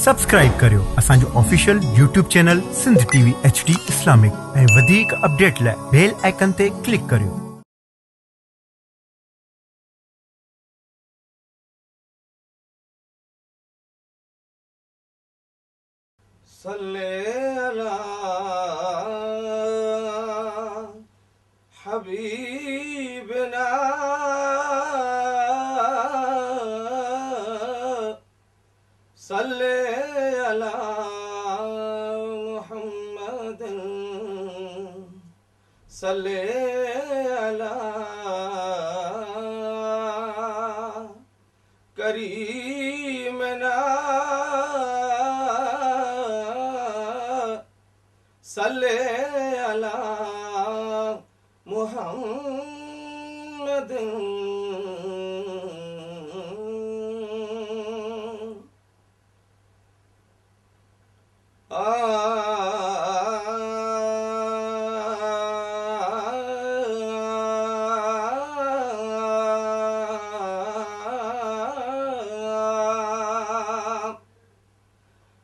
Subscribe करियो असांजो official YouTube channel Sindh TV HD Islamic ऐं वधीक अपडेट लाइ बेल आइकन ते क्लिक करियो। सल्ले अला हबीबना सल्ले अला मुहम्मदिन सल्ले अला करीमना सल्ले अला मुहम्मदिन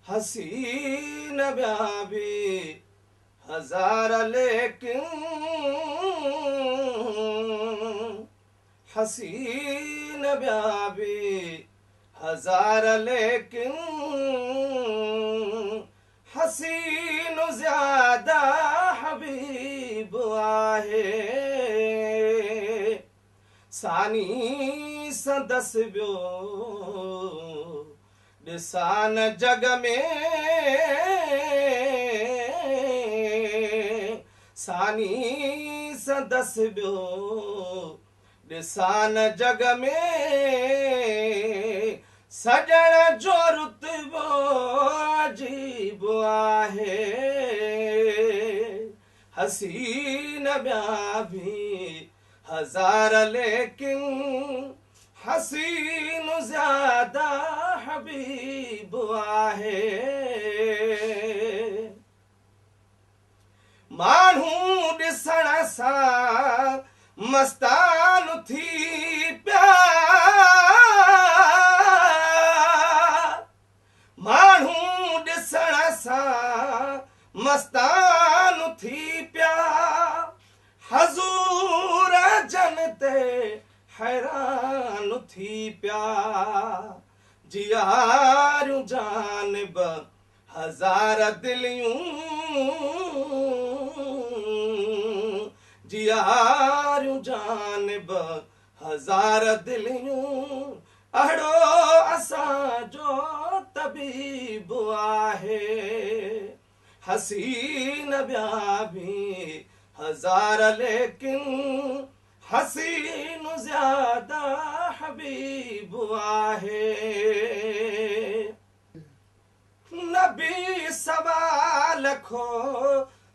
हसीन ब्याबी हजार लेकिन हसीन ब्याबी हजार लेकिन हसीन ज्यादा हबीब आहे सानी संदस बियो ॾिसान जग में सानी संदस बियो ॾिसान जग में सजण जो रुतबो अजीब आहे हसीन ॿिया भी हजार लेकिन हसीन ज्यादा हबीब आहे माण्हू ॾिसण सां मस्तान थी पिया माण्हू ॾिसण सां मस्तान थी पिया हज़ूर जन ते हैरान थी पिया जियारूं जानिब हजार दिलियूं जियारूं जानिब हजार दिलियूं अहिड़ो असांजो तबीब आहे हसीन ॿिया भी हजार लेकिन हसीन ज्यादा हबीब आहे नबी सवाल खो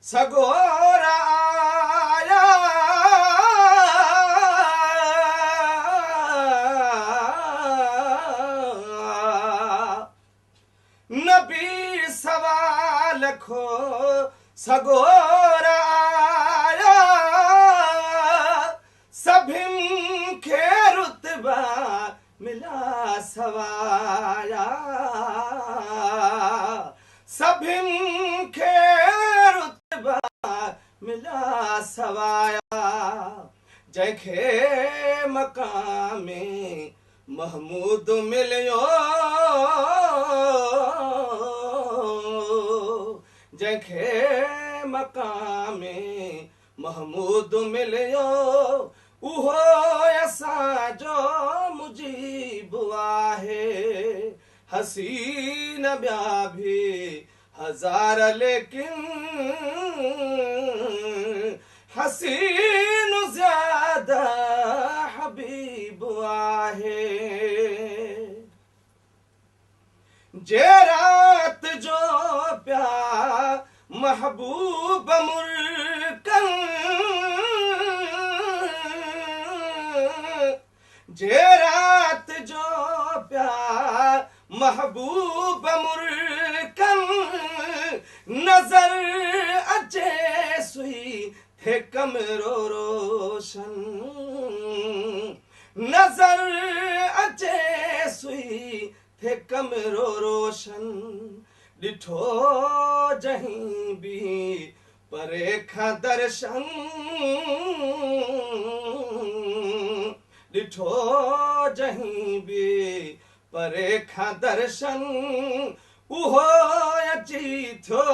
सगोरा आया नबी सवाल खो सगोरा आया सभिनि खे रुतबा मिला सवाया सभिनि खे रुतबा मिला सवाया जंहिंखे मकामे महमूद मिलियो जंहिंखे मकामे महमूद मिलियो उहो असांजो मुजीब आहे हसीन ॿिया भी हजार लेकिन हसीन ज्यादा हबीब आहे जे रात जो प्या महबूब मुर्कन जे रात जो प्यार महबूब मुर्कन नजर अचे सुई थे कमरो रोशन नजर अचे सुई थे कमरो रोशन ॾिठो जहीं बि परे खां दर्शन ॾिठो जहीं बि परे खां दर्शन उहो अची थियो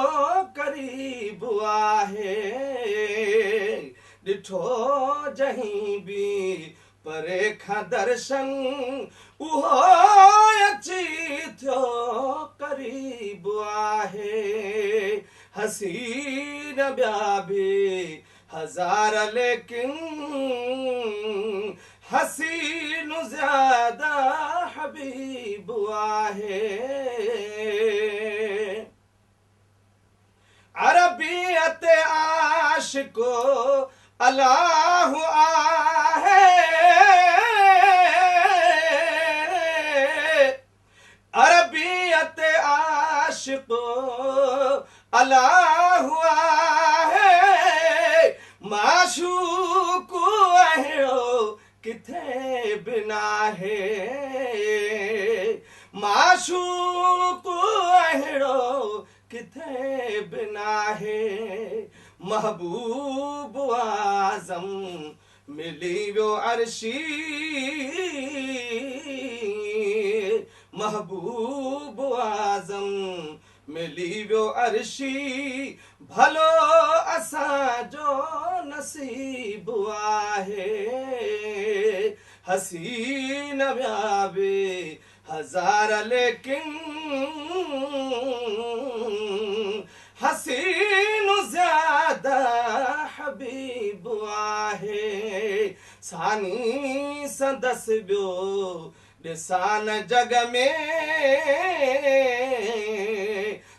क़रीब आहे ॾिठो जहीं बि परे खां दर्शन उहो अची थियो क़रीब आहे हसीन ॿिया बि हज़ार लेकिन हसीन ज़्यादा हबीब आहे अरबियत आशिको अल्लाह आहे अरबियत आशिको अल्लाह आहे माशूक अहिड़ो किथे बि नाहे माशूक अहिड़ो किथे बि नाहे महबूब आज़म मिली वियो अर्शी महबूब आज़म मिली वियो अर्शी भलो असांजो नसीब आहे हसीन ॿिया बि हज़ार लेकिन हसीन ज़्यादा हबीब आहे सानी संदसि ॿियो ॾिसान जग में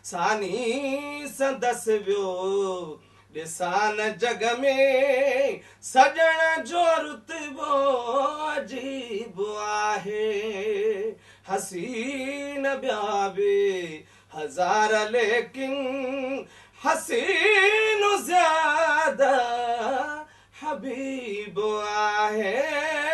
सानी संदसि ॿियो ॾिसान जग में सजण जो रुतबो अजीब आहे हसीन ॿिया बि हज़ार लेकिन हसीन ज़्यादा हबीब आहे